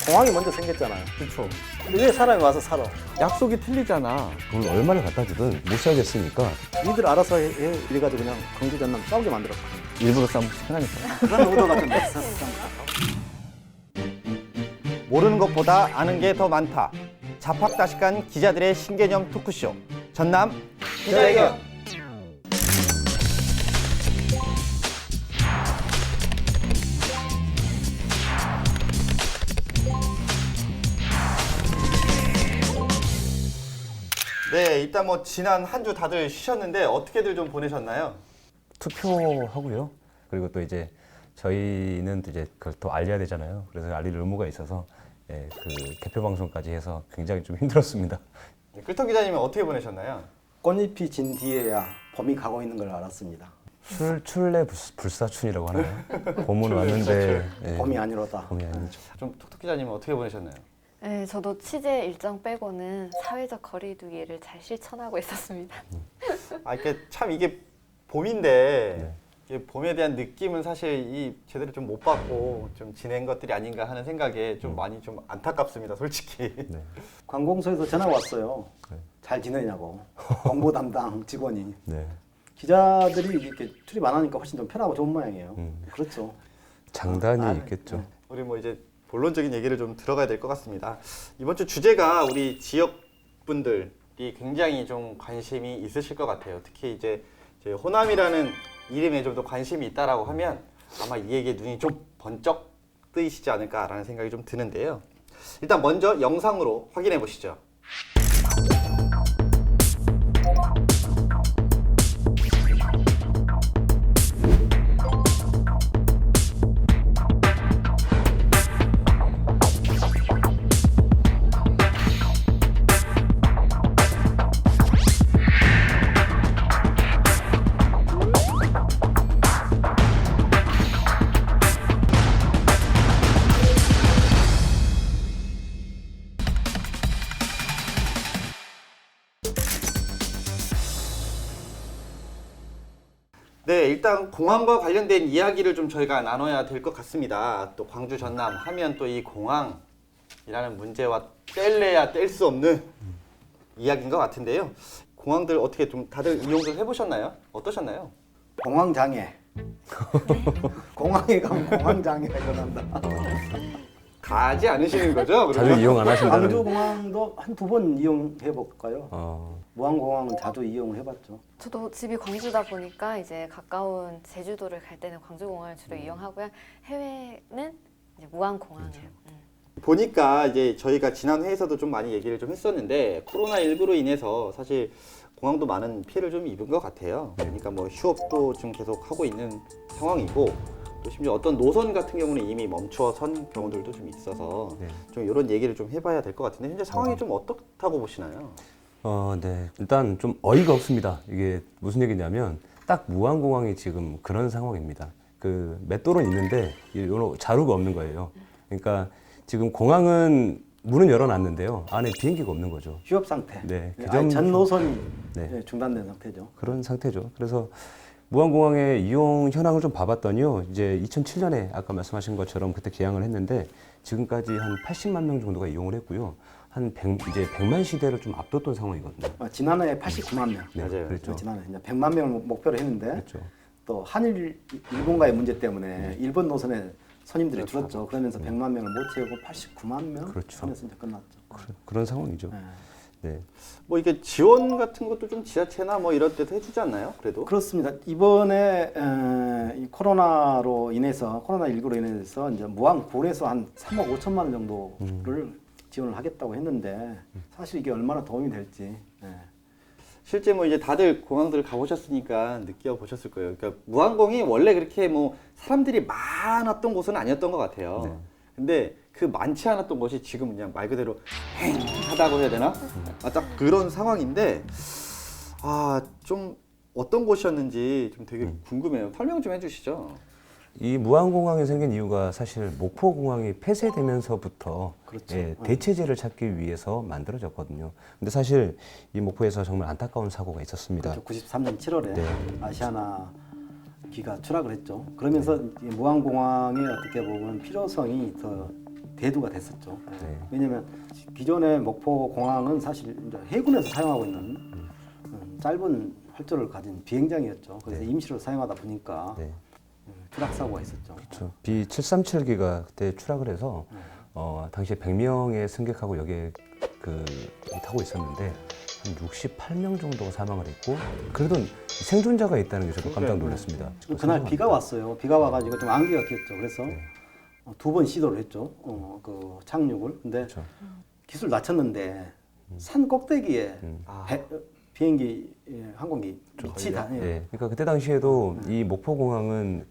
공항이 먼저 생겼잖아요. 그렇죠. 근데 왜 사람이 와서 살아? 약속이 틀리잖아. 돈 얼마를 갖다 주든 못 살겠으니까 니들 알아서 해 이래가지고 그냥 광주 전남 싸우게 만들었거든요. 일부러 싸움 편하니까. 그런 의도가 좀 있었어. 모르는 것보다 아는 게 더 많다. 자팍다식한 기자들의 신개념 토크쇼. 전남 기자회견. 네, 일단 뭐 지난 한 주 다들 쉬셨는데 어떻게들 좀 보내셨나요? 투표하고요. 그리고 또 이제 저희는 또 이제 그걸 또 알려야 되잖아요. 그래서 알릴 의무가 있어서 예, 그 개표 방송까지 해서 굉장히 좀 힘들었습니다. 꿀떡 기자님은 어떻게 보내셨나요? 꽃잎이 진 뒤에야 봄이 가고 있는 걸 알았습니다. 출래 불사춘이라고 하나요? 봄은 왔는데 예, 봄이 아니로다. 봄이 아니죠. 좀 톡톡 기자님은 어떻게 보내셨나요? 네, 저도 취재 일정 빼고는 사회적 거리두기를 잘 실천하고 있었습니다. 아, 이게 참 이게 봄인데 네. 이게 봄에 대한 느낌은 사실 이 제대로 좀 못 받고 좀 지낸 것들이 아닌가 하는 생각에 좀 많이 좀 안타깝습니다, 솔직히. 네. 관공서에서 전화가 왔어요. 네. 잘 지내냐고. 홍보 담당 직원이. 네. 기자들이 이렇게 출입 안 하니까 훨씬 좀 편하고 좋은 모양이에요. 그렇죠. 장단이 있겠죠. 우리 뭐 이제 본론적인 얘기를 좀 들어가야 될 것 같습니다. 이번 주 주제가 우리 지역 분들이 굉장히 좀 관심이 있으실 것 같아요. 특히 이제 호남이라는 이름에 좀 더 관심이 있다라고 하면 아마 이 얘기에 눈이 좀 번쩍 뜨이시지 않을까라는 생각이 좀 드는데요. 일단 먼저 영상으로 확인해 보시죠. 네, 일단 공항과 관련된 이야기를 좀 저희가 나눠야 될 것 같습니다. 또 광주 전남 하면 또 이 공항이라는 문제와 뗄래야 뗄 수 없는 이야기인 것 같은데요. 공항들 어떻게 좀 다들 이용을 해보셨나요? 어떠셨나요? 공황장애. 공항에 가면 공황장애가 일어난다. 가지 않으시는 거죠? 자주 그러면? 이용 안 하신다는. 광주공항도 한 두 번 이용해 볼까요? 무안공항은 자주 이용을 해봤죠. 저도 집이 광주다 보니까 이제 가까운 제주도를 갈 때는 광주공항을 주로 이용하고요. 해외는 이제 무안공항이에요. 보니까 이제 저희가 지난 회에서도 좀 많이 얘기를 좀 했었는데 코로나19로 인해서 사실 공항도 많은 피해를 좀 입은 것 같아요. 그러니까 뭐 휴업도 지금 계속 하고 있는 상황이고 또 심지어 어떤 노선 같은 경우는 이미 멈춰선 경우들도 좀 있어서 네. 좀 이런 얘기를 좀 해봐야 될 것 같은데 현재 상황이 좀 어떻다고 보시나요? 네. 일단 좀 어이가 없습니다. 이게 무슨 얘기냐면 딱 무안공항이 지금 그런 상황입니다. 그 맷돌은 있는데 요런 자루가 없는 거예요. 그러니까 지금 공항은 문은 열어놨는데요. 안에 비행기가 없는 거죠. 휴업 상태. 네. 아예 전 노선이 네. 중단된 상태죠. 그런 상태죠. 그래서 무안공항의 이용 현황을 좀 봐봤더니요. 이제 2007년에 아까 말씀하신 것처럼 그때 개항을 했는데 지금까지 한 80만 명 정도가 이용을 했고요. 한 100만 시대를 좀 앞뒀던 상황이거든요. 지난해 89만 명. 네, 맞아요. 그렇죠. 지난해 이제 100만 명을 목표로 했는데 그렇죠. 또 한일 일본과의 문제 때문에 일본 노선에 손님들이 줄었죠. 그러면서 100만 명을 못 채우고 89만 명 그렇죠. 선에서 이제 끝났죠. 그런 상황이죠. 네. 네. 뭐 이게 지원 같은 것도 좀 지자체나 뭐 이런 데서 해주지 않나요? 그래도? 그렇습니다. 이번에 이 코로나19로 인해서 이제 무안군에서 한 3억 5천만 원 정도를 지원을 하겠다고 했는데 사실 이게 얼마나 도움이 될지. 실제 뭐 이제 다들 공항들 가보셨으니까 느껴보셨을 거예요. 그러니까 무안공이 원래 그렇게 뭐 사람들이 많았던 곳은 아니었던 것 같아요. 네. 근데 그 많지 않았던 것이 지금 그냥 말 그대로 휑하다고 해야 되나? 딱 그런 상황인데 좀 어떤 곳이었는지 좀 되게 궁금해요. 설명 좀 해주시죠. 이 무안공항이 생긴 이유가 사실 목포공항이 폐쇄되면서부터 그렇죠. 대체제를 찾기 위해서 만들어졌거든요. 근데 사실 이 목포에서 정말 안타까운 사고가 있었습니다. 그렇죠. 93년 7월에 네. 아시아나 기가 추락을 했죠. 그러면서 이 무안공항의 어떻게 보면 필요성이 더 대두가 됐었죠. 네. 왜냐하면 기존의 목포 공항은 사실 이제 해군에서 사용하고 있는 짧은 활주로를 가진 비행장이었죠. 그래서 네. 임시로 사용하다 보니까 네. 추락 사고가 있었죠. 그렇죠. B737기가 그때 추락을 해서 당시에 100명의 승객하고 여기에 타고 있었는데 한 68명 정도가 사망을 했고 그래도 생존자가 있다는 게 저도 깜짝 놀랐습니다. 그날 비가 왔어요. 비가 와가지고 좀 안개가 꼈죠. 그래서 네. 2번 시도를 했죠. 그 착륙을. 근데 그렇죠. 기술 낮췄는데 산 꼭대기에 아. 비행기 항공기 밑이 다. 예. 그러니까 그때 당시에도 이 목포공항은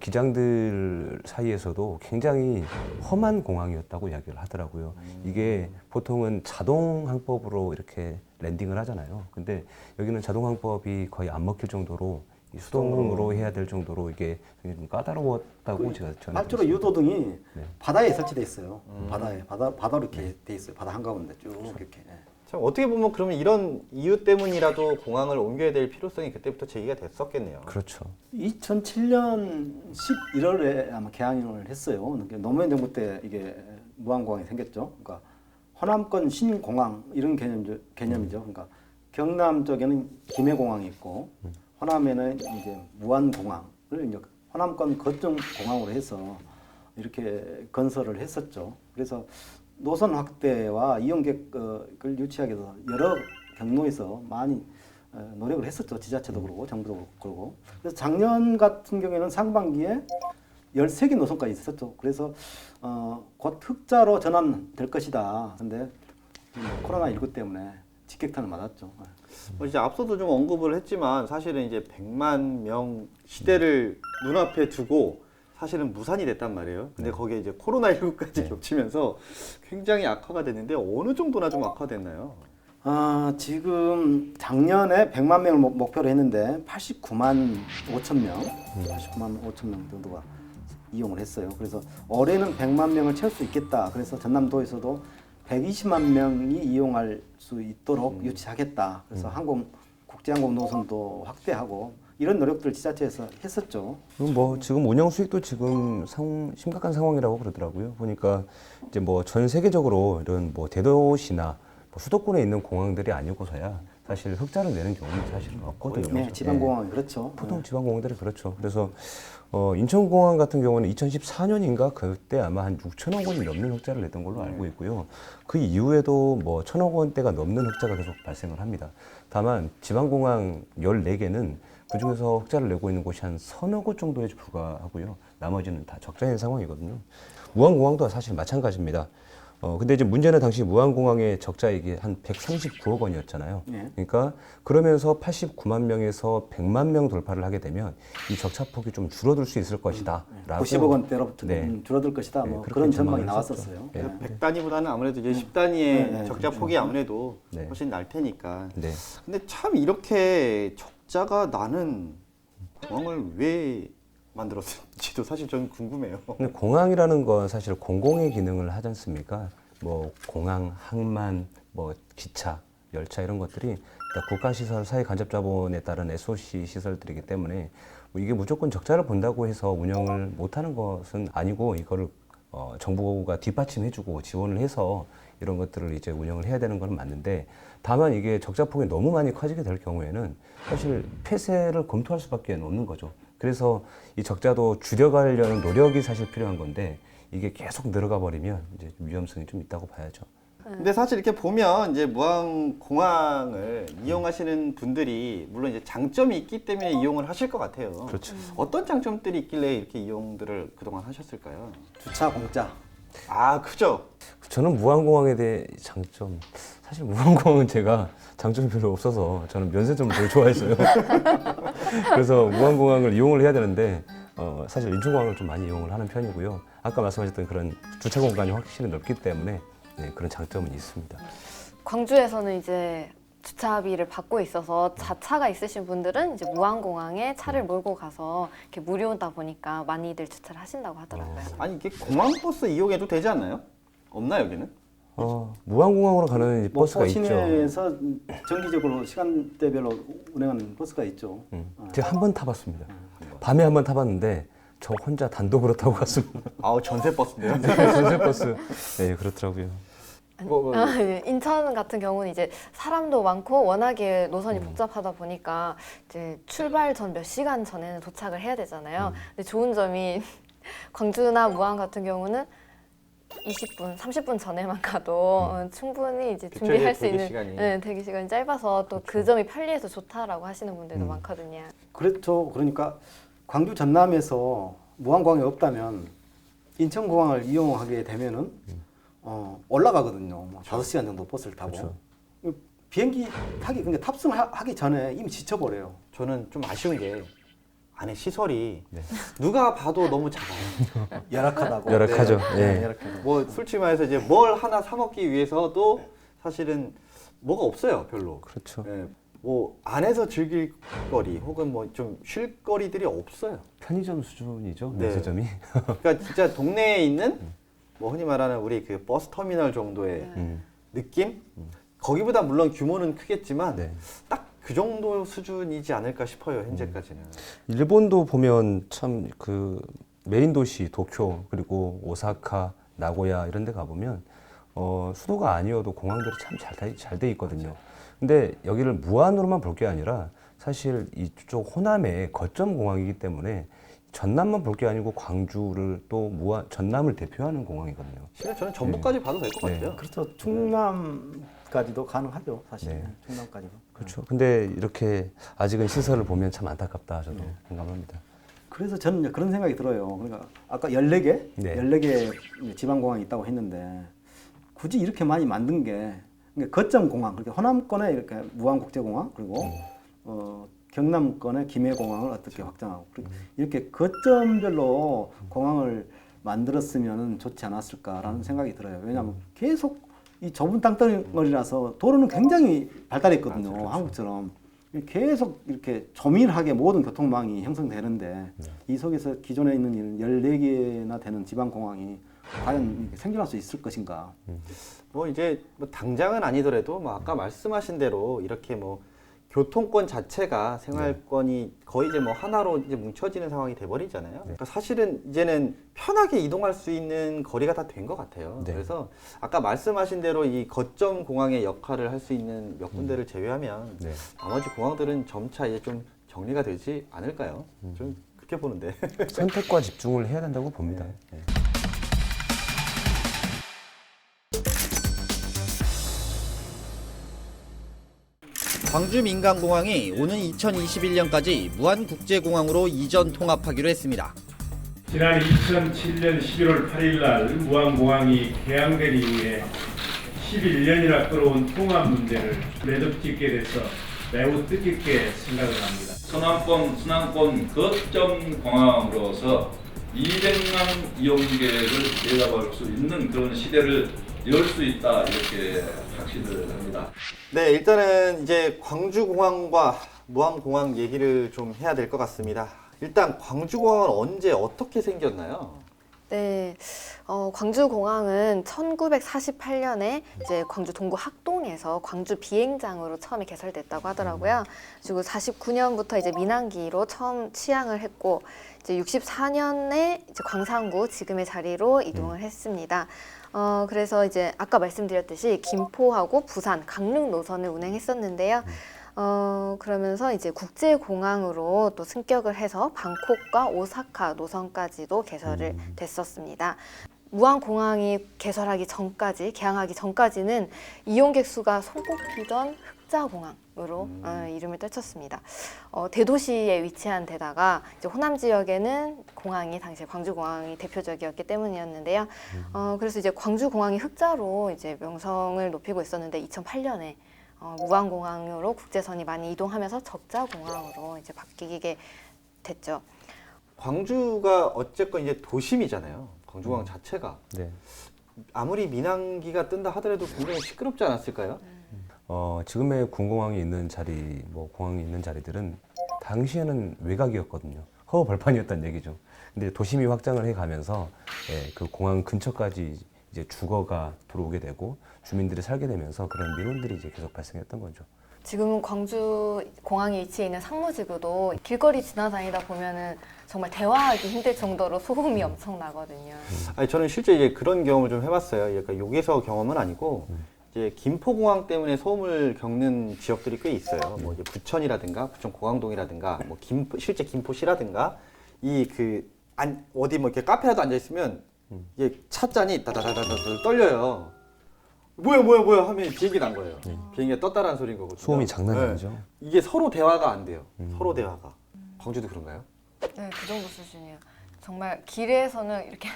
기장들 사이에서도 굉장히 험한 공항이었다고 이야기를 하더라고요. 이게 보통은 자동 항법으로 이렇게 랜딩을 하잖아요. 근데 여기는 자동 항법이 거의 안 먹힐 정도로 이 수동으로 해야 될 정도로 이게 굉장히 좀 까다로웠다고 제가 전해 활주로 들었습니다. 유도등이 네. 바다에 설치돼 있어요. 바다로 이렇게 돼 있어요. 바다 한가운데 쭉 이렇게. 참 어떻게 보면 그러면 이런 이유 때문이라도 공항을 옮겨야 될 필요성이 그때부터 제기가 됐었겠네요. 그렇죠. 2007년 11월에 아마 개항을 했어요. 그러니까 노무현 정부 때 이게 무안공항이 생겼죠. 그러니까 호남권 신공항 이런 개념이죠. 그러니까 경남 쪽에는 김해공항이 있고 호남에는 이제 무안공항을 이제 호남권 거점 공항으로 해서 이렇게 건설을 했었죠. 그래서 노선 확대와 이용객을 유치하기 위해서 여러 경로에서 많이 노력을 했었죠. 지자체도 그러고 정부도 그러고. 그래서 작년 같은 경우에는 상반기에 13개 노선까지 있었죠. 그래서 곧 흑자로 전환될 것이다. 근데 코로나19 때문에 직격탄을 맞았죠. 이제 앞서도 좀 언급을 했지만 사실은 이제 100만 명 시대를 눈앞에 두고 사실은 무산이 됐단 말이에요. 근데 거기에 이제 코로나19까지 겹치면서 굉장히 악화가 됐는데 어느 정도나 좀 악화됐나요? 지금 작년에 100만 명을 목표로 했는데 89만 5천 명, 89만 5천 명 정도가 이용을 했어요. 그래서 올해는 100만 명을 채울 수 있겠다. 그래서 전남도에서도 120만 명이 이용할 수 있도록 유치하겠다. 그래서 국제항공 노선도 확대하고 이런 노력들을 지자체에서 했었죠. 그럼 지금 운영 수익도 지금 심각한 상황이라고 그러더라고요. 보니까 이제 전 세계적으로 이런 대도시나 수도권에 있는 공항들이 아니고서야 사실 흑자를 내는 경우는 사실은 없거든요. 네, 지방공항이 그렇죠. 보통 지방공항들이 그렇죠. 그래서 인천공항 같은 경우는 2014년인가 그때 아마 한 6천억 원이 넘는 흑자를 냈던 걸로 알고 있고요. 그 이후에도 1,000억 원대가 넘는 흑자가 계속 발생을 합니다. 다만 지방공항 14개는 그 중에서 흑자를 내고 있는 곳이 한 서너 곳 정도에 불과하고요. 나머지는 다 적자인 상황이거든요. 무안공항도 사실 마찬가지입니다. 근데 이제 문제는 당시 무안공항의 적자액이 한 139억 원이었잖아요. 네. 그러니까 그러면서 89만 명에서 100만 명 돌파를 하게 되면 이 적자폭이 좀 줄어들 수 있을 것이다. 라고 90억 원대로부터 네. 줄어들 것이다. 네, 그런 그렇게 전망이 전망을 했었죠. 나왔었어요. 네. 100단위보다는 아무래도 이제 10단위의 네, 적자 폭이 아무래도 네. 훨씬 날 테니까. 네. 근데 참 이렇게 적자가 나는 공항을 왜 만들었는지도 사실 저는 궁금해요. 근데 공항이라는 건 사실 공공의 기능을 하지 않습니까? 공항, 항만, 기차, 열차 이런 것들이 다 국가시설 사회간접자본에 따른 SOC 시설들이기 때문에 이게 무조건 적자를 본다고 해서 운영을 못하는 것은 아니고 이거를 정부가 뒷받침해주고 지원을 해서 이런 것들을 이제 운영을 해야 되는 건 맞는데 다만 이게 적자폭이 너무 많이 커지게 될 경우에는 사실 폐쇄를 검토할 수밖에 없는 거죠. 그래서 이 적자도 줄여가려는 노력이 사실 필요한 건데 이게 계속 늘어가 버리면 이제 위험성이 좀 있다고 봐야죠. 근데 사실 이렇게 보면 이제 무안공항을 이용하시는 분들이 물론 이제 장점이 있기 때문에 이용을 하실 것 같아요. 그렇죠. 어떤 장점들이 있길래 이렇게 이용들을 그동안 하셨을까요? 주차 공짜. 크죠? 저는 무안공항에 대해 장점 사실 무안공항은 제가 장점이 별로 없어서 저는 면세점을 되게 좋아했어요. 그래서 무안공항을 이용을 해야 되는데 사실 인천공항을 좀 많이 이용을 하는 편이고요. 아까 말씀하셨던 그런 주차 공간이 확실히 넓기 때문에 네, 그런 장점은 있습니다. 광주에서는 이제 주차비를 받고 있어서 자차가 있으신 분들은 이제 무안공항에 차를 몰고 가서 이렇게 무료다 보니까 많이들 주차를 하신다고 하더라고요. 아니 이게 공항버스 이용해도 되지 않나요? 없나 여기는? 무안공항으로 가는 이제 뭐 버스가 있죠. 시내에서 정기적으로 시간대별로 운행하는 버스가 있죠. 제가 한 번 타봤습니다. 밤에 한 번 타봤는데 저 혼자 단독으로 타고 갔습니다. 아우 전세 버스인데요. 전세 버스. 네, 그렇더라고요. 예. 인천 같은 경우는 이제 사람도 많고 워낙에 노선이 복잡하다 보니까 이제 출발 전 몇 시간 전에는 도착을 해야 되잖아요. 근데 좋은 점이 광주나 무안 같은 경우는 20분, 30분 전에만 가도 충분히 이제 그쵸, 준비할 이제 수 대기 있는 시간이. 네, 대기 시간이 짧아서 또 그 점이 편리해서 좋다라고 하시는 분들도 많거든요. 그렇죠. 그러니까 광주 전남에서 무안공항이 없다면 인천공항을 이용하게 되면은 올라가거든요. 뭐 5시간 정도 버스를 타고. 그렇죠. 비행기 타기 그러니까 탑승하기 전에 이미 지쳐버려요. 저는 좀 아쉬운 게 안에 시설이 네. 누가 봐도 너무 작아요. 열악하다고. 열악하죠. 네, 예. 열악하다고. 뭐 솔직히 말해서 이제 뭘 하나 사 먹기 위해서도 사실은 뭐가 없어요, 별로. 그렇죠. 예, 뭐 안에서 즐길 거리 혹은 뭐 좀 쉴 거리들이 없어요. 편의점 수준이죠. 네. 면세점이. 그러니까 진짜 동네에 있는 뭐 흔히 말하는 우리 그 버스 터미널 정도의 느낌? 거기보다 물론 규모는 크겠지만 네. 딱 그 정도 수준이지 않을까 싶어요, 현재까지는. 일본도 보면 참 그 메인 도시 도쿄 그리고 오사카, 나고야 이런 데 가보면 수도가 아니어도 공항들이 참 잘 돼 있거든요. 근데 여기를 무안으로만 볼 게 아니라 사실 이쪽 호남의 거점 공항이기 때문에 전남만 볼 게 아니고 광주를 또 전남을 대표하는 공항이거든요. 실은 저는 전북까지 봐도 될 것 네. 같아요. 그렇죠. 충남까지도 가능하죠. 사실. 네. 충남까지도. 그렇죠. 근데 이렇게 아직은 시설을 보면 참 안타깝다 저도 공감합니다. 그래서 저는 그런 생각이 들어요. 그러니까 아까 14개, 네. 14개 지방공항이 있다고 했는데 굳이 이렇게 많이 만든 게 그러니까 거점 공항, 그러니까 호남권에 이렇게 무안국제공항 그리고 경남권에 김해공항을 어떻게 확장하고 그리고 이렇게 거점별로 공항을 만들었으면 좋지 않았을까라는 생각이 들어요. 왜냐하면 계속 이 좁은 땅덩어리라서 도로는 굉장히 발달했거든요. 그렇죠. 한국처럼. 계속 이렇게 조밀하게 모든 교통망이 형성되는데 이 속에서 기존에 있는 14개나 되는 지방공항이 과연 이렇게 생존할 수 있을 것인가. 뭐 이제 뭐 당장은 아니더라도 뭐 아까 말씀하신 대로 이렇게 뭐 교통권 자체가 생활권이 거의 이제 뭐 하나로 이제 뭉쳐지는 상황이 돼버리잖아요. 그러니까 사실은 이제는 편하게 이동할 수 있는 거리가 다 된 것 같아요. 네. 그래서 아까 말씀하신 대로 이 거점 공항의 역할을 할 수 있는 몇 군데를 제외하면 네. 나머지 공항들은 점차 이제 좀 정리가 되지 않을까요? 좀 그렇게 보는데. 선택과 집중을 해야 된다고 봅니다. 네. 광주 민간공항이 오는 2021년까지 무안국제공항으로 이전 통합하기로 했습니다. 지난 2007년 11월 8일 날 무안공항이 개항된 이후에 11년이나 끌어온 통합 문제를 매듭짓게 돼서 매우 뜻깊게 생각을 합니다. 서남권 거점 공항으로서 200만 이용객을 내다볼 수 있는 그런 시대를 열 수 있다 이렇게 확신을 합니다. 네, 일단은 이제 광주공항과 무안공항 얘기를 좀 해야 될 것 같습니다. 일단 광주공항은 언제 어떻게 생겼나요? 네, 광주공항은 1948년에 이제 광주 동구 학동에서 광주 비행장으로 처음에 개설됐다고 하더라고요. 그리고 49년부터 이제 민항기로 처음 취항을 했고, 이제 64년에 이제 광산구 지금의 자리로 이동을 했습니다. 그래서 이제 아까 말씀드렸듯이 김포하고 부산, 강릉 노선을 운행했었는데요. 그러면서 이제 국제공항으로 또 승격을 해서 방콕과 오사카 노선까지도 개설을 됐었습니다. 무안공항이 개설하기 전까지, 개항하기 전까지는 이용객 수가 손꼽히던 흑자공항으로 이름을 떨쳤습니다. 대도시에 위치한 데다가 이제 호남 지역에는 공항이 당시에 광주공항이 대표적이었기 때문이었는데요. 그래서 이제 광주공항이 흑자로 이제 명성을 높이고 있었는데 2008년에 무안공항으로 국제선이 많이 이동하면서 적자공항으로 이제 바뀌게 됐죠. 광주가 어쨌건 이제 도심이잖아요. 광주공항 자체가. 네. 아무리 민항기가 뜬다 하더라도 굉장히 시끄럽지 않았을까요? 지금의 군공항이 있는 자리, 뭐 공항이 있는 자리들은 당시에는 외곽이었거든요. 허허벌판이었다는 얘기죠. 근데 도심이 확장을 해가면서 그 공항 근처까지 이제 주거가 들어오게 되고 주민들이 살게 되면서 그런 민원들이 이제 계속 발생했던 거죠. 지금은 광주 공항에 위치해 있는 상무지구도 길거리 지나다니다 보면은 정말 대화하기 힘들 정도로 소음이 엄청 나거든요. 아니 저는 실제 이제 그런 경험을 좀 해봤어요. 그러니까 여기서 경험은 아니고 이제 김포공항 때문에 소음을 겪는 지역들이 꽤 있어요. 뭐 이제 부천이라든가 부천공항동이라든가 뭐 실제 김포시라든가 어디 뭐 이렇게 카페라도 앉아 있으면 이게 찻잔이 다다다다다 떨려요. 뭐야 하면 비행기 난 거예요. 비행기가 떴다라는 소리인 거거든요. 소음이 장난이 아니죠. 이게 서로 대화가 안 돼요. 서로 대화가. 광주도 그런가요? 네, 그 정도 수준이에요. 정말 길에서는 이렇게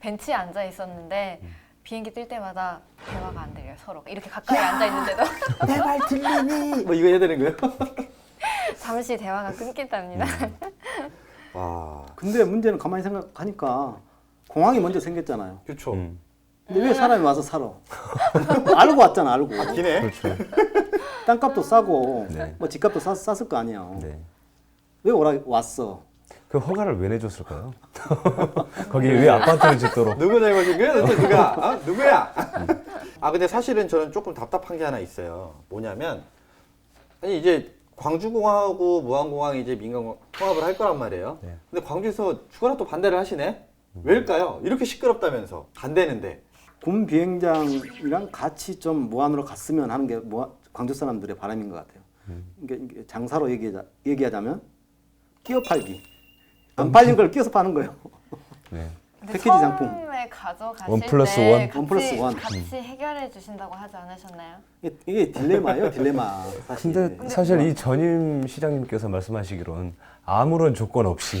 벤치에 앉아 있었는데 비행기 뜰 때마다 대화가 안 들려요. 서로 이렇게 가까이 앉아 있는데도 내 말 들리니? 뭐 이거 해야 되는 거예요? 잠시 대화가 끊긴답니다. 와, 근데 문제는 가만히 생각하니까 공항이 먼저 생겼잖아요. 그렇죠. 근데 왜 사람이 와서 살아? 알고 왔잖아, 알고. 기네. 그렇죠. 땅값도 싸고 네. 뭐 집값도 쌌을 거 아니야. 네. 왜 왔어? 그 허가를 왜 내줬을까요? 거기에 왜 아파트를 짓도록? 누구 잘못인 거야? 도대체 누가? 누구야? 아 근데 사실은 저는 조금 답답한 게 하나 있어요. 뭐냐면 아니 이제 광주공항하고 무안공항이 이제 민간 통합을 할 거란 말이에요. 네. 근데 광주에서 추가로 또 반대를 하시네? 왜일까요? 이렇게 시끄럽다면서 간대는데. 군 비행장이랑 같이 좀 무안으로 갔으면 하는 게 광주 사람들의 바람인 것 같아요. 이게 장사로 얘기하자면 끼어 팔기. 안 팔린 걸 끼어서 파는 거예요. 네. 근데 패키지 상품. 처음에 가져가실 원 플러스 때 원. 같이, 원 플러스 원. 같이 해결해 주신다고 하지 않으셨나요? 이게 딜레마예요, 딜레마. 사실. 근데 사실 이 전임 시장님께서 말씀하시기로는 아무런 조건 없이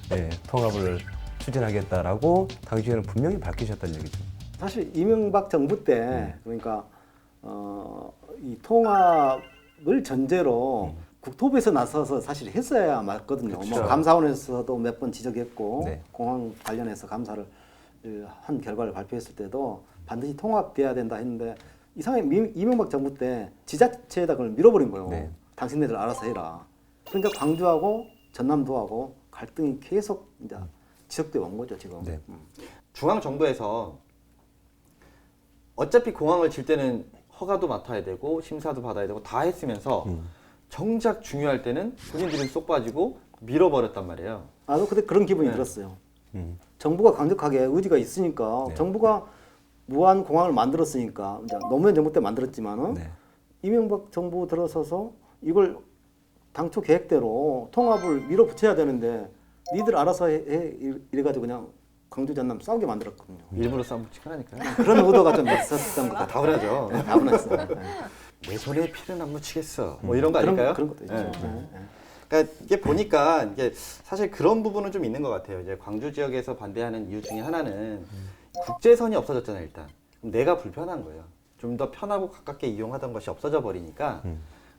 네, 통합을 추진하겠다라고 당시에는 분명히 밝히셨다는 얘기죠. 사실 이명박 정부 때 그러니까 이 통합을 전제로 국토부에서 나서서 사실 했어야 맞거든요. 뭐 감사원에서도 몇 번 지적했고 네. 공항 관련해서 감사를 한 결과를 발표했을 때도 반드시 통합돼야 된다 했는데 이상하게 이명박 정부 때 지자체에다 그걸 밀어버린 거예요. 네. 당신네들 알아서 해라. 그러니까 광주하고 전남도하고 갈등이 계속 이제 지속돼 온 거죠 지금. 네. 중앙 정부에서 어차피 공항을 질 때는 허가도 맡아야 되고 심사도 받아야 되고 다 했으면서 정작 중요할 때는 본인들은 쏙 빠지고 밀어버렸단 말이에요. 나도 그때 그런 기분이 들었어요. 정부가 강력하게 의지가 있으니까 네. 정부가 무한 공항을 만들었으니까 이제 노무현 정부 때 만들었지만은 네. 이명박 정부 들어서서 이걸 당초 계획대로 통합을 밀어붙여야 되는데 니들 알아서 해 이래가지고 그냥 광주 전남 싸우게 만들었거든요. 일부러 싸움 치카라니까요. 그런 의도가 좀 있었던 것 같아요. 다분하죠. 다분했어요. 내 손에 피는 안 묻히겠어. 뭐 이런 거 아닐까요? 그런 것도 있죠. 네. 네. 그러니까 이게 보니까 이게 사실 그런 부분은 좀 있는 것 같아요. 이제 광주 지역에서 반대하는 이유 중에 하나는 국제선이 없어졌잖아요, 일단. 그럼 내가 불편한 거예요. 좀 더 편하고 가깝게 이용하던 것이 없어져 버리니까.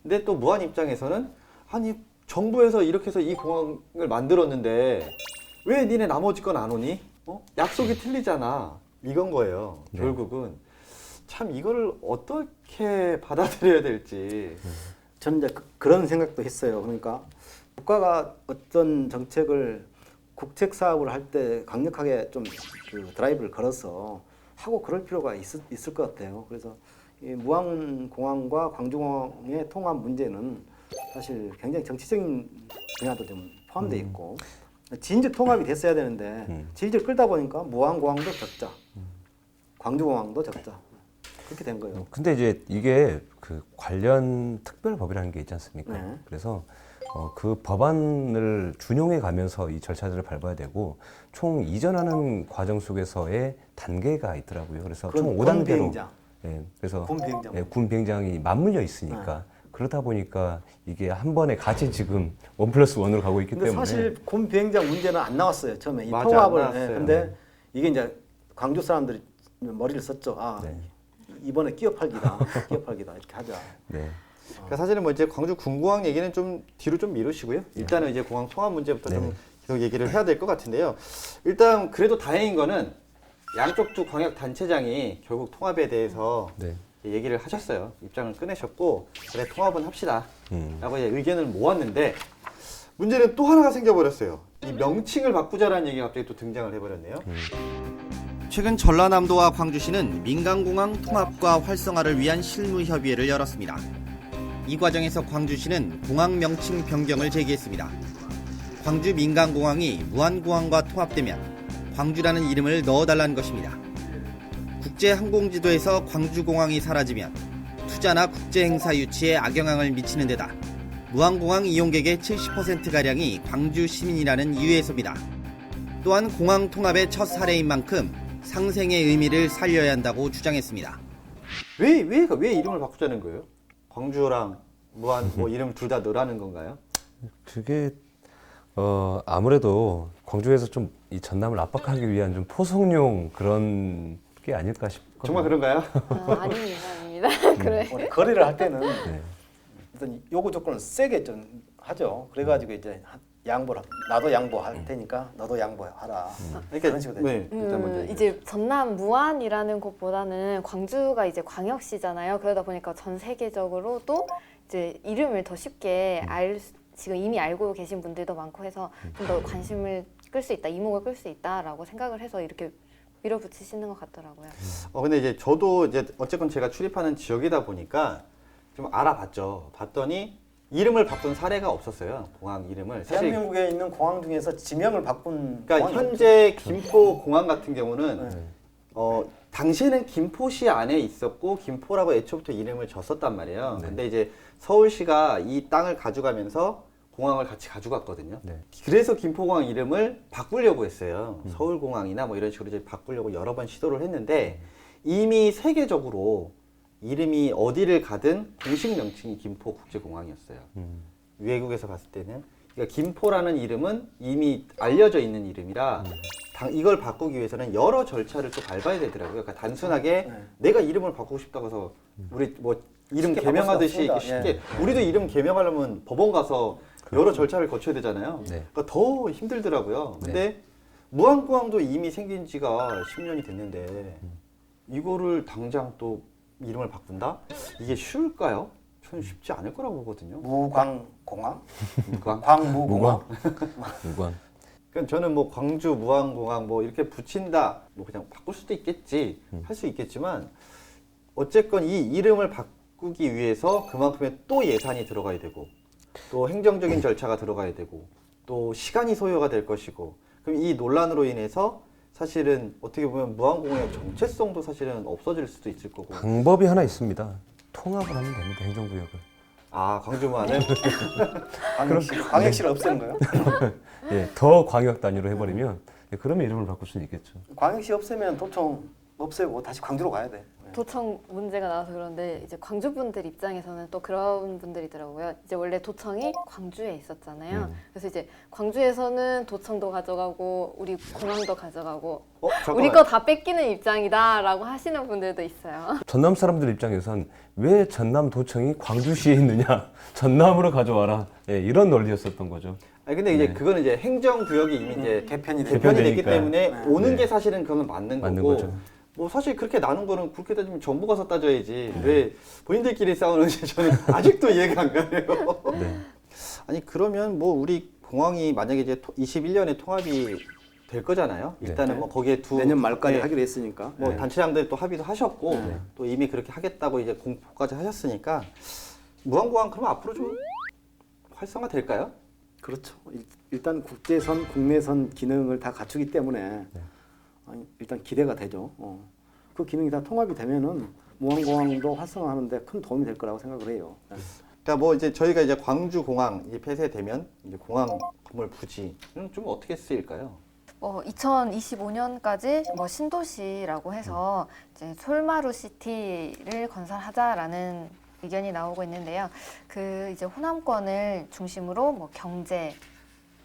근데 또 무안 입장에서는 아니 정부에서 이렇게 해서 이 공항을 만들었는데 왜 니네 나머지 건 안 오니? 약속이 틀리잖아. 이건 거예요. 네. 결국은 참 이거를 어떻게 받아들여야 될지. 저는 이제 그런 생각도 했어요. 그러니까 국가가 어떤 정책을 국책 사업을 할 때 강력하게 좀 그 드라이브를 걸어서 하고 그럴 필요가 있을 것 같아요. 그래서 이 무안공항과 광주공항의 통합 문제는 사실 굉장히 정치적인 분야도 좀 포함되어 있고 진즉 통합이 됐어야 되는데 질질 끌다 보니까 무안공항도 적자, 광주공항도 적자 그렇게 된 거예요. 근데 이제 이게 그 관련 특별법이라는 게 있지 않습니까? 네. 그래서 그 법안을 준용해 가면서 이 절차들을 밟아야 되고 총 이전하는 과정 속에서의 단계가 있더라고요. 그래서 총 5단계로 비행장. 예, 그래서 군 비행장. 예, 군 비행장이 맞물려 있으니까 그러다 보니까 이게 한 번에 같이 지금 1+1으로 가고 있기 근데 때문에 사실 군 비행장 문제는 안 나왔어요 처음에 이 맞아, 안 통합을. 나왔어요. 근데 이게 이제 광주 사람들이 머리를 썼죠. 아 네. 이번에 끼어 팔기다, 끼어 팔기다 이렇게 하자. 네. 그러니까 사실은 뭐 이제 광주 군공항 얘기는 좀 뒤로 좀 미루시고요. 일단은 이제 공항 통합 문제부터 좀 계속 얘기를 해야 될 것 같은데요. 일단 그래도 다행인 거는 양쪽 두 광역 단체장이 결국 통합에 대해서 네. 얘기를 하셨어요. 입장을 꺼내셨고 그래 통합은 합시다 라고 이제 의견을 모았는데 문제는 또 하나가 생겨버렸어요. 이 명칭을 바꾸자라는 얘기가 갑자기 또 등장을 해버렸네요. 최근 전라남도와 광주시는 민간공항 통합과 활성화를 위한 실무협의회를 열었습니다. 이 과정에서 광주시는 공항 명칭 변경을 제기했습니다. 광주 민간공항이 무안공항과 통합되면 광주라는 이름을 넣어달라는 것입니다. 국제항공지도에서 광주공항이 사라지면 투자나 국제행사 유치에 악영향을 미치는 데다 무안공항 이용객의 70%가량이 광주 시민이라는 이유에서입니다. 또한 공항 통합의 첫 사례인 만큼 상생의 의미를 살려야 한다고 주장했습니다. 왜 이름을 바꾸자는 거예요? 광주랑 무안 뭐 이름 둘 다 넣으라는 건가요? 그게 아무래도 광주에서 좀 이 전남을 압박하기 위한 좀 포석용 그런 게 아닐까 싶거든요. 정말 그런가요? 아닙니다. 그래. 우리 거래를 할 때는 네. 일단 요구 조건을 세게 좀 하죠. 그래가지고 이제 양보를 나도 양보할 테니까 너도 양보하라. 그런 식으로 되죠. 네, 일단 먼저 얘기해 이제 전남 무안이라는 곳보다는 광주가 이제 광역시잖아요. 그러다 보니까 전 세계적으로도 이제 이름을 더 쉽게 지금 이미 알고 계신 분들도 많고 해서 좀 더 관심을 끌 수 있다, 이목을 끌 수 있다라고 생각을 해서 이렇게 밀어붙이시는 것 같더라고요. 근데 이제 저도 이제 어쨌건 제가 출입하는 지역이다 보니까 좀 알아봤죠. 봤더니 이름을 바꾼 사례가 없었어요. 공항 이름을. 사실 대한민국에 있는 공항 중에서 지명을 바꾼 그러니까 공항이 현재 김포 공항 같은 경우는 네. 당시에는 김포시 안에 있었고 김포라고 애초부터 이름을 줬었단 말이에요. 네. 근데 이제 서울시가 이 땅을 가져가면서 공항을 같이 가져갔거든요. 네. 그래서 김포공항 이름을 바꾸려고 했어요. 서울공항이나 뭐 이런 식으로 이제 바꾸려고 여러 번 시도를 했는데 이미 세계적으로 이름이 어디를 가든 공식 명칭이 김포국제공항이었어요. 외국에서 봤을 때는. 그러니까 김포라는 이름은 이미 알려져 있는 이름이라 이걸 바꾸기 위해서는 여러 절차를 또 밟아야 되더라고요. 그러니까 단순하게 네. 내가 이름을 바꾸고 싶다고 해서 우리 뭐 이름 쉽게 개명하듯이 바꿀 수 이렇게 없습니다. 쉽게 우리도 이름 개명하려면 법원 가서 여러 절차를 거쳐야 되잖아요. 네. 그러니까 더 힘들더라고요. 근데 무안공항도 이미 생긴 지가 10년이 됐는데 이거를 당장 또 이름을 바꾼다? 이게 쉬울까요? 저는 쉽지 않을 거라고 보거든요. 무광공항, 무광? 광무공항. 무관. 그러니까 저는 뭐 광주 무안공항 뭐 이렇게 붙인다, 뭐 그냥 바꿀 수도 있겠지, 할 수 있겠지만 어쨌건 이 이름을 바꾸기 위해서 그만큼의 또 예산이 들어가야 되고 또 행정적인 절차가 들어가야 되고 또 시간이 소요가 될 것이고 그럼 이 논란으로 인해서 사실은 어떻게 보면 무안공항의 정체성도 사실은 없어질 수도 있을 거고. 방법이 하나 있습니다. 통합을 하면 됩니다. 행정구역을. 아, 광주 무안을 광역시를 없애는 거예요? 예, 더 광역 단위로 해버리면 그러면 이름을 바꿀 수는 있겠죠. 광역시 없애면 도청 없애고 다시 광주로 가야 돼. 도청 문제가 나와서 그런데 이제 광주 분들 입장에서는 또 그런 분들이더라고요. 이제 원래 도청이 광주에 있었잖아요. 그래서 이제 광주에서는 도청도 가져가고 우리 공항도 가져가고 우리 거 다 뺏기는 입장이다라고 하시는 분들도 있어요. 전남 사람들 입장에선 왜 전남도청이 광주시에 있느냐, 전남으로 가져와라, 예, 이런 논리였었던 거죠. 아니 근데 이제 그거는 이제 행정구역이 이미 이제 개편이 됐기 되니까. 때문에 네. 오는 게 사실은 그건 맞는 거고. 거죠. 뭐 사실 그렇게 나눈 거는 그렇게 따지면 정부 가서 따져야지 왜 본인들끼리 싸우는지 저는 아직도 이해가 안 가네요. 네. 아니 그러면 뭐 우리 공항이 만약에 이제 21년에 통합이 될 거잖아요. 일단은 뭐 거기에 내년 말까지 네, 하기로 했으니까. 뭐 네. 단체장들 또 합의도 하셨고 네. 또 이미 그렇게 하겠다고 이제 공포까지 하셨으니까 무안공항 그럼 앞으로 좀 활성화 될까요? 그렇죠. 일단 국제선, 국내선 기능을 다 갖추기 때문에 일단 기대가 되죠. 그 기능이 다 통합이 되면은 무안공항도 활성화하는데 큰 도움이 될 거라고 생각을 해요. 그러니까 뭐 이제 저희가 이제 광주 공항 이 폐쇄되면 이제 공항 건물 부지는 좀 어떻게 쓰일까요? 2025년까지 뭐 신도시라고 해서 이제 솔마루 시티를 건설하자라는 의견이 나오고 있는데요. 그 이제 호남권을 중심으로 뭐 경제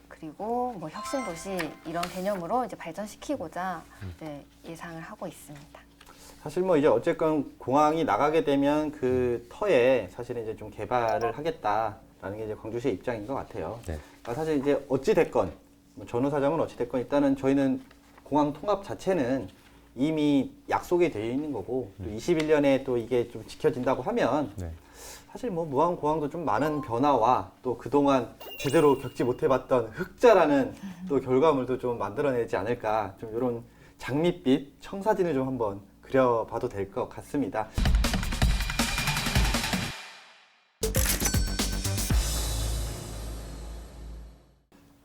그리고 뭐 혁신도시 이런 개념으로 이제 발전시키고자 이제 예상을 하고 있습니다. 사실 뭐 이제 어쨌건 공항이 나가게 되면 그 터에 사실은 이제 좀 개발을 하겠다라는 게 이제 광주시의 입장인 것 같아요. 네. 그러니까 사실 이제 어찌 됐건 뭐 전후 사정은 어찌 됐건 일단은 저희는 공항 통합 자체는 이미 약속이 되어 있는 거고 또 21년에 또 이게 좀 지켜진다고 하면 네. 사실 뭐 무안공항도 좀 많은 변화와 또 그동안 제대로 겪지 못해봤던 흑자라는 또 결과물도 좀 만들어내지 않을까 좀 이런 장밋빛 청사진을 좀 한번 그려봐도 될 것 같습니다.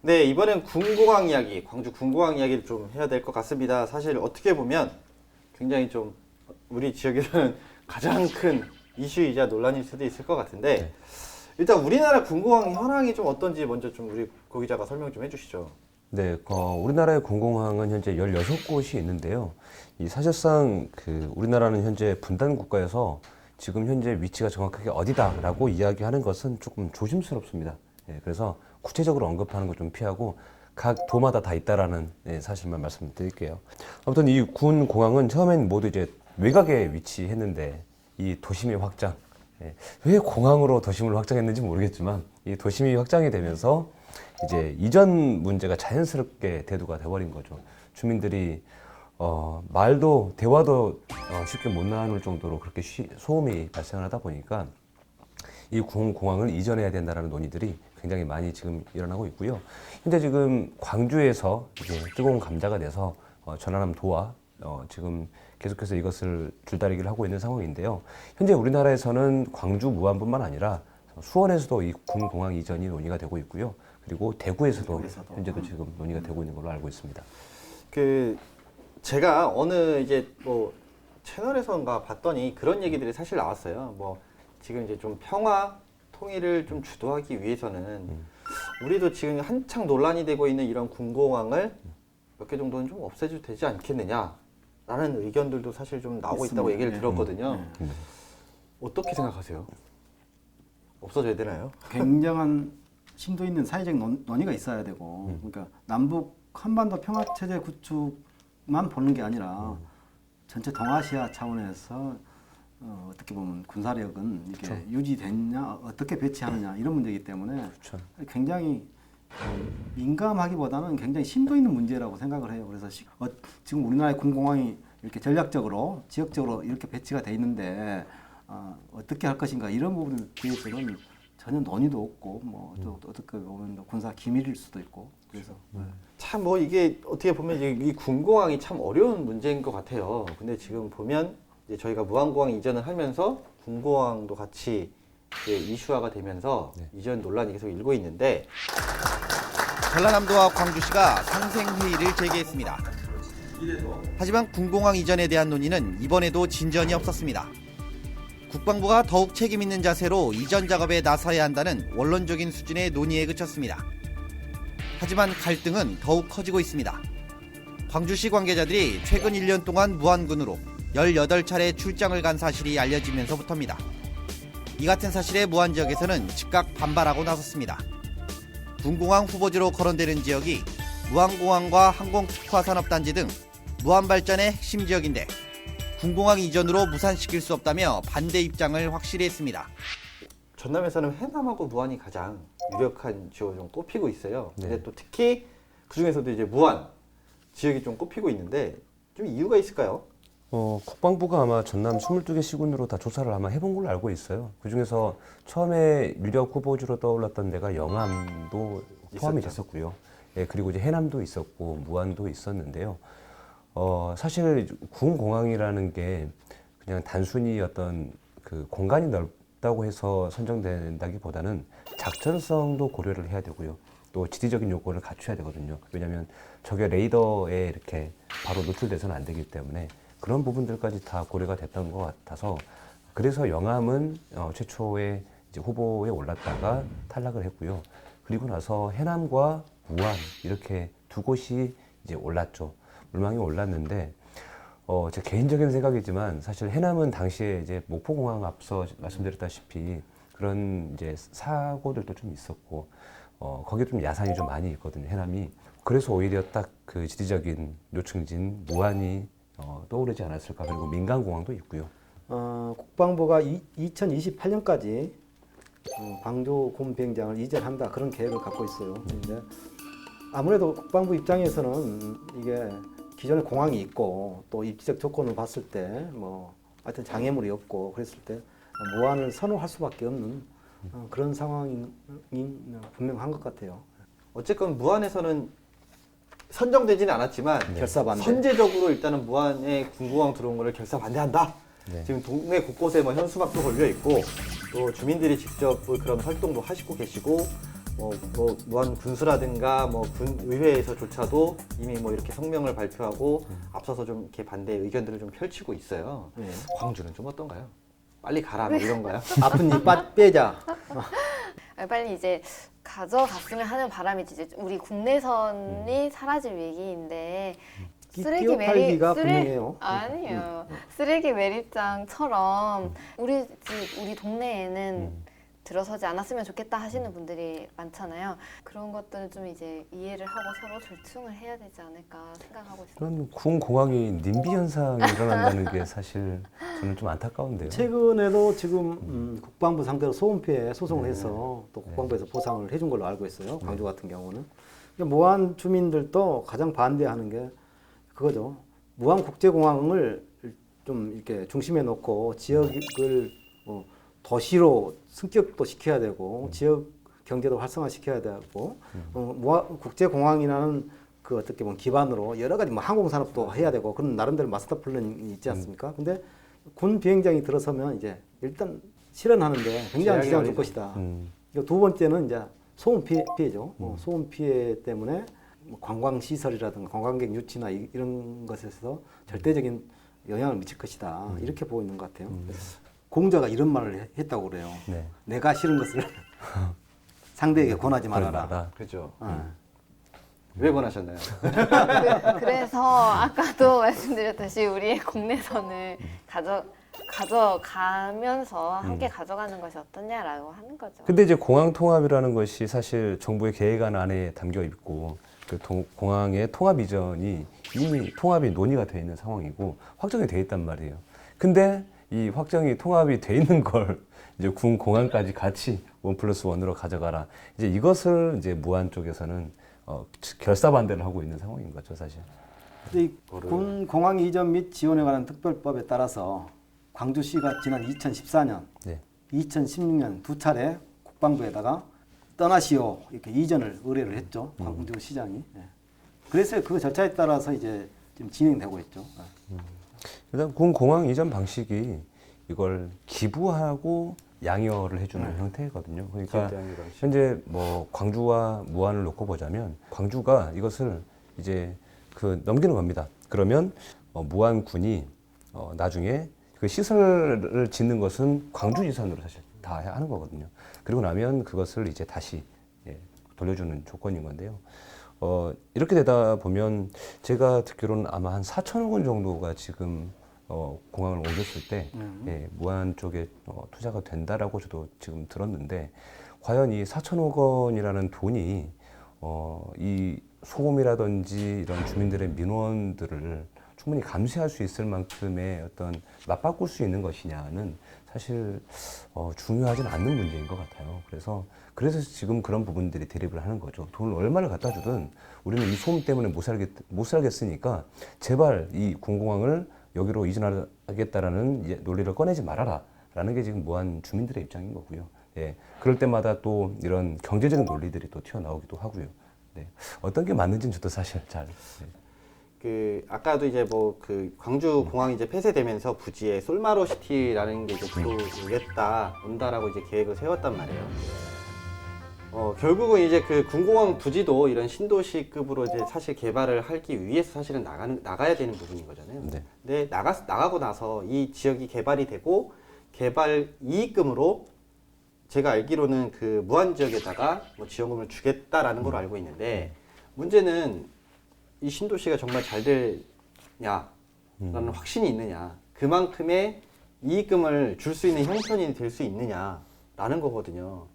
네, 이번엔 군공항 이야기, 광주 군공항 이야기를 좀 해야 될 것 같습니다. 사실 어떻게 보면 굉장히 좀 우리 지역에서는 가장 큰 이슈이자 논란일 수도 있을 것 같은데 일단 우리나라 군공항 현황이 좀 어떤지 먼저 좀 우리 고 기자가 설명 좀 해주시죠. 네, 우리나라의 군공항은 현재 16곳이 있는데요. 이 사실상 우리나라는 현재 분단 국가여서 지금 현재 위치가 정확하게 어디다라고 이야기하는 것은 조금 조심스럽습니다. 예, 그래서 구체적으로 언급하는 거 좀 피하고 각 도마다 다 있다라는 사실만 말씀드릴게요. 아무튼 이 군 공항은 처음엔 모두 이제 외곽에 위치했는데 이 도심의 확장, 왜 공항으로 도심을 확장했는지 모르겠지만 이 도심이 확장이 되면서 이제 이전 문제가 자연스럽게 대두가 돼버린 거죠. 주민들이 말도 대화도 쉽게 못 나눌 정도로 그렇게 소음이 발생하다 보니까 이 공항을 이전해야 된다라는 논의들이 굉장히 많이 지금 일어나고 있고요. 현재 지금 광주에서 이제 뜨거운 감자가 돼서 전라남도와 지금 계속해서 이것을 줄다리기를 하고 있는 상황인데요. 현재 우리나라에서는 광주, 무안뿐만 아니라 수원에서도 이 군공항 이전이 논의가 되고 있고요. 그리고 대구에서도 현재도 지금 논의가 되고 있는 걸로 알고 있습니다. 제가 어느 이제 뭐 채널에선가 봤더니 그런 얘기들이 사실 나왔어요. 뭐 지금 이제 좀 평화 통일을 좀 주도하기 위해서는 우리도 지금 한창 논란이 되고 있는 이런 군공항을 몇 개 정도는 좀 없애줘도 되지 않겠느냐라는 의견들도 사실 좀 나오고 있다고 얘기를 들었거든요. 어떻게 생각하세요? 없어져야 되나요? 굉장한 심도 있는 사회적 논의가 있어야 되고, 그러니까 남북 한반도 평화 체제 구축만 보는 게 아니라 전체 동아시아 차원에서 어떻게 보면 군사력은 이게 그렇죠. 유지됐냐, 어떻게 배치하느냐 이런 문제이기 때문에 그렇죠. 굉장히 민감하기보다는 굉장히 심도 있는 문제라고 생각을 해요. 그래서 지금 우리나라의 군공항이 이렇게 전략적으로, 지역적으로 이렇게 배치가 돼 있는데 어떻게 할 것인가 이런 부분에 대해서는 전혀 논의도 없고, 뭐 또 어떻게 보면 군사 기밀일 수도 있고, 그래서 참 뭐 이게 어떻게 보면 이 군공항이 참 어려운 문제인 것 같아요. 근데 지금 보면 이제 저희가 무안공항 이전을 하면서 군공항도 같이 이제 이슈화가 되면서 이전 논란이 계속 일고 있는데 전라남도와 광주시가 상생회의를 재개했습니다. 하지만 군공항 이전에 대한 논의는 이번에도 진전이 없었습니다. 국방부가 더욱 책임 있는 자세로 이전 작업에 나서야 한다는 원론적인 수준의 논의에 그쳤습니다. 하지만 갈등은 더욱 커지고 있습니다. 광주시 관계자들이 최근 1년 동안 무안군으로 18차례 출장을 간 사실이 알려지면서부터입니다. 이 같은 사실에 무안 지역에서는 즉각 반발하고 나섰습니다. 군공항 후보지로 거론되는 지역이 무안공항과 항공특화산업단지 등 무안 발전의 핵심 지역인데 군공항 이전으로 무산시킬 수 없다며 반대 입장을 확실히 했습니다. 전남에서는 해남하고 무안이 가장 유력한 지역으로 좀 꼽히고 있어요. 근데 또 특히 그 중에서도 이제 무안 지역이 좀 꼽히고 있는데 좀 이유가 있을까요? 국방부가 아마 전남 22개 시군으로 다 조사를 아마 해본 걸로 알고 있어요. 그 중에서 처음에 유력 후보지로 떠올랐던 데가 영암도 포함이 됐었고요. 예, 그리고 이제 해남도 있었고 무안도 있었는데요. 사실 군공항이라는 게 그냥 단순히 어떤 그 공간이 넓다고 해서 선정된다기보다는 작전성도 고려를 해야 되고요. 또 지리적인 요건을 갖춰야 되거든요. 왜냐하면 적의 레이더에 이렇게 바로 노출돼서는 안 되기 때문에 그런 부분들까지 다 고려가 됐던 것 같아서 그래서 영암은 최초에 이제 후보에 올랐다가 탈락을 했고요. 그리고 나서 해남과 무안 이렇게 두 곳이 이제 올랐죠. 물망이 올랐는데 제 개인적인 생각이지만 사실 해남은 당시에 이제 목포공항 앞서 말씀드렸다시피 그런 이제 사고들도 좀 있었고 거기에 좀 야산이 좀 많이 있거든요. 해남이. 그래서 오히려 딱 그 지리적인 요충진 무안이 떠오르지 않았을까. 그리고 민간공항도 있고요. 국방부가 2028년까지 광주 군 비행장을 이전한다 그런 계획을 갖고 있어요. 근데 아무래도 국방부 입장에서는 이게 기존에 공항이 있고 또 입지적 조건을 봤을 때 뭐 하여튼 장애물이 없고 그랬을 때 무안을 선호할 수밖에 없는 그런 상황이 분명한 것 같아요. 어쨌건 무안에서는 선정되지는 않았지만 결사 반대. 선제적으로 일단은 무안에 군공항 들어온 거를 결사 반대한다. 네. 지금 동네 곳곳에 뭐 현수막도 걸려 있고 또 주민들이 직접 뭐 그런 활동도 하시고 계시고 뭐 무안 군수라든가 뭐 군의회에서조차도 이미 뭐 이렇게 성명을 발표하고 앞서서 좀 이렇게 반대 의견들을 좀 펼치고 있어요. 네. 광주는 좀 어떤가요? 빨리 가라 뭐 이런가요? 아픈 입 빼자. 빨리 이제 가져갔으면 하는 바람이지. 이제 우리 국내선이 사라질 위기인데 쓰레기 끼어팔기가 매립 분명해요. 아니요. 쓰레기 매립장처럼 우리 집 우리 동네에는 들어서지 않았으면 좋겠다 하시는 분들이 많잖아요. 그런 것들은 좀 이제 이해를 하고 서로 절충을 해야 되지 않을까 생각하고 있습니다. 그런 군공항이 님비 현상이 일어난다는 게 사실 저는 좀 안타까운데요. 최근에도 지금 국방부 상대로 소음 피해 소송을 해서 또 국방부에서 보상을 해준 걸로 알고 있어요. 광주 같은 경우는. 그러니까 무안 주민들도 가장 반대하는 게 그거죠. 무안 국제공항을 좀 이렇게 중심에 놓고 지역을 도시로 승격도 시켜야 되고 지역 경제도 활성화시켜야 되고 국제공항이라는 그 어떻게 보면 기반으로 여러 가지 뭐 항공산업도 해야 되고 그런 나름대로 마스터 플랜이 있지 않습니까? 근데 군 비행장이 들어서면 이제 일단 실현하는데 굉장한 지장을 줄 것이다. 그리고 두 번째는 이제 소음 피해죠. 소음 피해 때문에 뭐 관광 시설이라든가 관광객 유치나 이런 것에서 절대적인 영향을 미칠 것이다. 이렇게 보고 있는 것 같아요. 공자가 이런 말을 했다고 그래요. 네. 내가 싫은 것을 상대에게 권하지 말아라. 그렇죠. 어. 왜 권하셨나요? 그래서 아까도 말씀드렸듯이 우리의 국내선을 가져가면서 함께 가져가는 것이 어떠냐라고 하는 거죠. 근데 이제 공항 통합이라는 것이 사실 정부의 계획안 안에 담겨 있고 그 공항의 통합 이전이 이미 통합이 논의가 돼 있는 상황이고 확정이 돼 있단 말이에요. 근데 이 확정이 통합이 돼 있는 걸 이제 군 공항까지 같이 1+1으로 가져가라. 이제 이것을 이제 무안 쪽에서는 결사 반대를 하고 있는 상황인 거죠, 사실. 근데 군 공항 이전 및 지원에 관한 특별법에 따라서 광주시가 지난 2014년, 네. 2016년 두 차례 국방부에다가 떠나시오 이렇게 이전을 의뢰를 했죠. 광주시장이. 네. 그래서 그 절차에 따라서 이제 지금 진행되고 있죠. 일단 군 공항 이전 방식이 이걸 기부하고 양여를 해주는 형태거든요. 그러니까 현재 뭐 광주와 무안을 놓고 보자면 광주가 이것을 이제 그 넘기는 겁니다. 그러면 무안군이 나중에 그 시설을 짓는 것은 광주지산으로 사실 다 하는 거거든요. 그리고 나면 그것을 이제 다시 돌려주는 조건인 건데요. 이렇게 되다 보면 제가 듣기로는 아마 한 4천억 원 정도가 지금 공항을 옮겼을 때 무안 쪽에 투자가 된다라고 저도 지금 들었는데 과연 이 4천억 원이라는 돈이 이 소음이라든지 이런 주민들의 민원들을 충분히 감수할 수 있을 만큼의 어떤 맞바꿀 수 있는 것이냐는 사실 중요하진 않는 문제인 것 같아요. 그래서 지금 그런 부분들이 대립을 하는 거죠. 돈을 얼마를 갖다 주든 우리는 이 소음 때문에 못 살겠으니까 제발 이 군공항을 여기로 이전하겠다라는 논리를 꺼내지 말아라라는 게 지금 무안 주민들의 입장인 거고요. 예, 그럴 때마다 또 이런 경제적인 논리들이 또 튀어나오기도 하고요. 네, 어떤 게 맞는지는 저도 사실 잘. 네. 그 아까도 이제 뭐 그 광주 공항이 이제 폐쇄되면서 부지에 솔마로 시티라는 게 이제 온다라고 이제 계획을 세웠단 말이에요. 결국은 이제 그 군공항 부지도 이런 신도시급으로 이제 사실 개발을 하기 위해서 사실은 나가야 되는 부분인 거잖아요. 네. 근데 나가고 나서 이 지역이 개발이 되고 개발 이익금으로 제가 알기로는 그 무안 지역에다가 뭐 지원금을 주겠다라는 걸로 알고 있는데 문제는 이 신도시가 정말 잘 되냐라는 확신이 있느냐, 그만큼의 이익금을 줄 수 있는 형편이 될 수 있느냐라는 거거든요.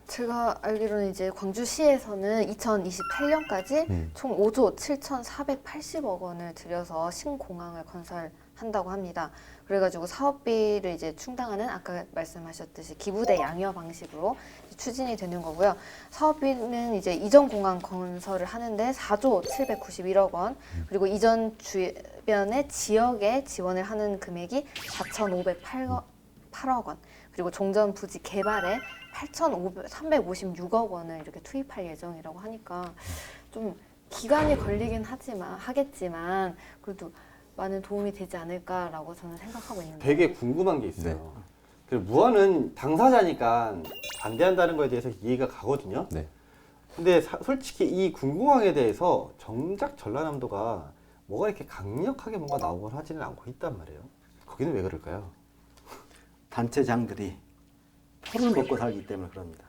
제가 알기로는 이제 광주시에서는 2028년까지 총 5조 7,480억 원을 들여서 신공항을 건설한다고 합니다. 그래가지고 사업비를 이제 충당하는 아까 말씀하셨듯이 기부대 양여 방식으로 추진이 되는 거고요. 사업비는 이제 이전 공항 건설을 하는데 4조 791억 원, 그리고 이전 주변의 지역에 지원을 하는 금액이 4,508억 원, 그리고 종전 부지 개발에 8,356억 원을 이렇게 투입할 예정이라고 하니까 좀 기간이 걸리긴 하겠지만 그래도 많은 도움이 되지 않을까라고 저는 생각하고 있는데. 되게 궁금한 게 있어요. 그 무한은 당사자니까 반대한다는 거에 대해서 이해가 가거든요. 네. 근데 솔직히 이 군공항에 대해서 정작 전라남도가 뭐가 이렇게 강력하게 뭔가 나오곤 하지는 않고 있단 말이에요. 거기는 왜 그럴까요? 단체장들이 포를 먹고 살기 때문에 그럽니다.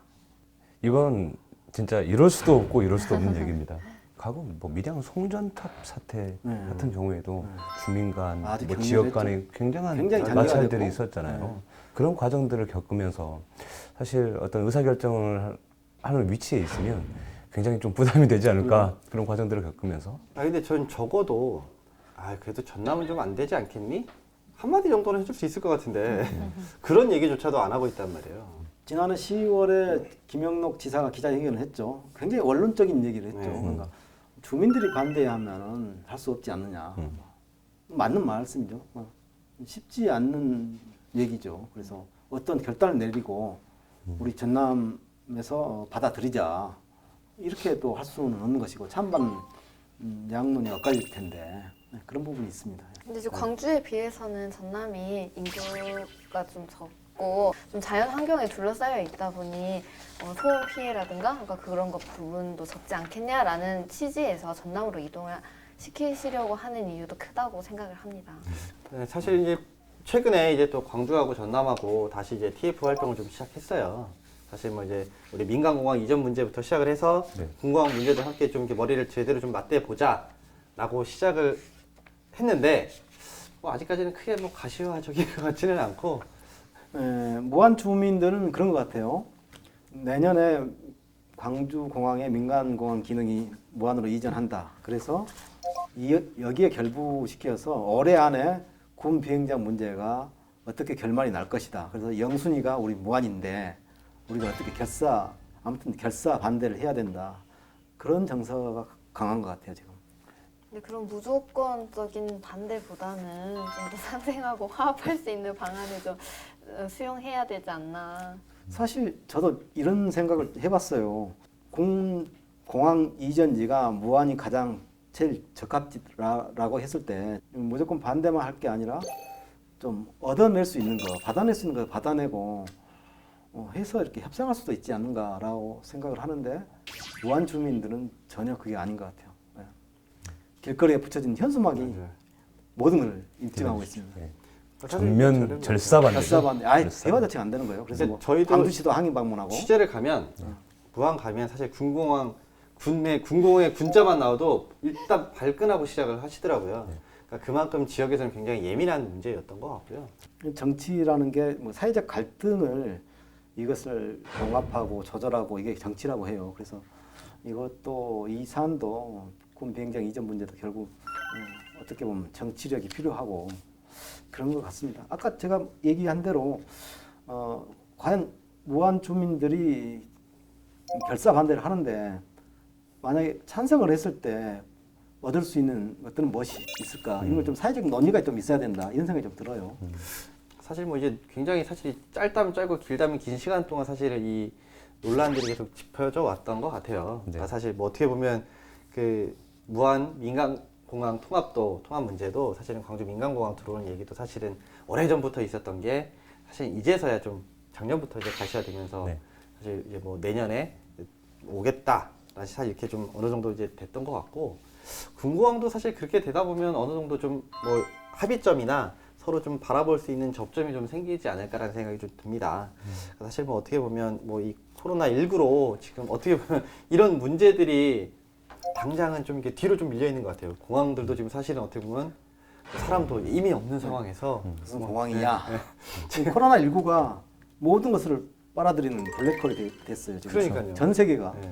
이건 진짜 이럴 수도 없고 이럴 수도 없는 얘기입니다. 과거 뭐 밀양 송전탑 사태 같은 경우에도 주민 간, 아주 뭐 지역 격렬했죠. 간에 굉장한 굉장히 장기가 마찰들이 됐고. 있었잖아요. 그런 과정들을 겪으면서 사실 어떤 의사결정을 하는 위치에 있으면 굉장히 좀 부담이 되지 않을까 그런 과정들을 겪으면서. 근데 전 적어도 그래도 전남은 좀 안 되지 않겠니? 한마디 정도는 해줄 수 있을 것 같은데 그런 얘기조차도 안 하고 있단 말이에요. 지난해 10월에 김영록 지사가 기자회견을 했죠. 굉장히 원론적인 얘기를 했죠. 네. 그러니까 주민들이 반대하면 할 수 없지 않느냐. 맞는 말씀이죠. 쉽지 않는 얘기죠. 그래서 어떤 결단을 내리고 우리 전남에서 받아들이자 이렇게 또 할 수는 없는 것이고 찬반 양론이 엇갈릴 텐데 그런 부분이 있습니다. 근데 이제 광주에 비해서는 전남이 인구가 좀 적고 좀 자연 환경에 둘러싸여 있다 보니 소음 피해라든가 그러니까 그런 것 부분도 적지 않겠냐라는 취지에서 전남으로 이동을 시키시려고 하는 이유도 크다고 생각을 합니다. 네, 사실 이제 최근에 이제 또 광주하고 전남하고 다시 이제 TF 활동을 좀 시작했어요. 사실 뭐 이제 우리 민간공항 이전 문제부터 시작을 해서 네. 군공항 문제도 함께 좀 이렇게 머리를 제대로 좀 맞대 보자라고 시작을 했는데 뭐 아직까지는 크게 뭐 가시화적인 것 같지는 않고. 무안 주민들은 그런 것 같아요. 내년에 광주공항의 민간공항 기능이 무안으로 이전한다. 그래서 여기에 결부시켜서 올해 안에 군 비행장 문제가 어떻게 결말이 날 것이다. 그래서 영순이가 우리 무안인데 우리가 어떻게 결사 반대를 해야 된다. 그런 정서가 강한 것 같아요 지금. 근데 그런 무조건적인 반대보다는 좀 더 상생하고 화합할 수 있는 방안을 좀 수용해야 되지 않나. 사실 저도 이런 생각을 해봤어요. 공항 이전지가 무안이 가장 제일 적합지라고 했을 때 무조건 반대만 할 게 아니라 좀 얻어낼 수 있는 거, 받아낼 수 있는 거 받아내고 해서 이렇게 협상할 수도 있지 않는가라고 생각을 하는데 무안 주민들은 전혀 그게 아닌 것 같아요. 네. 길거리에 붙여진 현수막이 모든 걸 입증하고 있습니다. 네. 전면 절사반대. 결사반 아예 대화 자체가 안 되는 거예요. 그래서 뭐 저희도 광주시도 항의 방문하고 취재를 가면 무안 가면 사실 군공항의 군자만 나와도 일단 발끈하고 시작을 하시더라고요. 그러니까 그만큼 지역에서는 굉장히 예민한 문제였던 것 같고요. 정치라는 게 뭐 사회적 갈등을 이것을 봉합하고 조절하고 이게 정치라고 해요. 그래서 이것도 이 사안도 군 비행장 이전 문제도 결국 어떻게 보면 정치력이 필요하고 그런 것 같습니다. 아까 제가 얘기한 대로 과연 무안 주민들이 결사 반대를 하는데 만약에 찬성을 했을 때 얻을 수 있는 것들은 무엇이 있을까? 이런 걸 좀 사회적 논의가 좀 있어야 된다. 이런 생각이 좀 들어요. 사실 뭐 이제 굉장히 사실 짧다면 짧고 길다면 긴 시간 동안 사실은 이 논란들이 계속 짚어져 왔던 것 같아요. 네. 그러니까 사실 뭐 어떻게 보면 그 무안 민간공항 통합 문제도 사실은 광주 민간공항 들어오는 얘기도 사실은 오래전부터 있었던 게 사실 이제서야 좀 작년부터 이제 가시화되면서 네. 사실 이제 뭐 내년에 오겠다. 사실 이렇게 좀 어느 정도 이제 됐던 것 같고 군공항도 사실 그렇게 되다 보면 어느 정도 좀 뭐 합의점이나 서로 좀 바라볼 수 있는 접점이 좀 생기지 않을까라는 생각이 좀 듭니다. 사실 뭐 어떻게 보면 뭐 이 코로나19로 지금 어떻게 보면 이런 문제들이 당장은 좀 이렇게 뒤로 좀 밀려 있는 것 같아요. 공항들도 지금 사실은 어떻게 보면 사람도 이미 없는 상황에서 무슨 공항이야. 지금 코로나19가 모든 것을 빨아들이는 블랙홀이 됐어요. 지금. 그러니까요. 전 세계가. 네.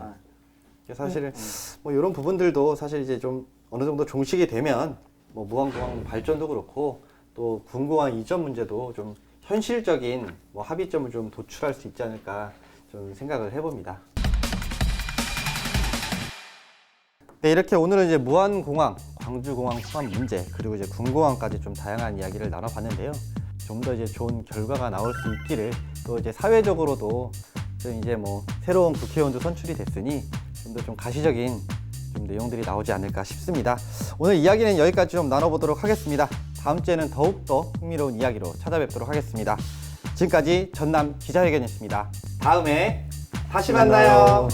사실은 뭐 이런 부분들도 사실 이제 좀 어느 정도 종식이 되면 뭐 무항공항 발전도 그렇고 또 군공항 이전 문제도 좀 현실적인 뭐 합의점을 좀 도출할 수 있지 않을까 좀 생각을 해봅니다. 네, 이렇게 오늘은 이제 무안공항, 광주공항 통합 문제 그리고 이제 군공항까지 좀 다양한 이야기를 나눠봤는데요. 좀 더 이제 좋은 결과가 나올 수 있기를 또 이제 사회적으로도 좀 이제 뭐 새로운 국회의원도 선출이 됐으니 좀 더 좀 가시적인 좀 내용들이 나오지 않을까 싶습니다. 오늘 이야기는 여기까지 좀 나눠보도록 하겠습니다. 다음 주에는 더욱더 흥미로운 이야기로 찾아뵙도록 하겠습니다. 지금까지 전남 기자회견이었습니다. 다음에 다시 만나요.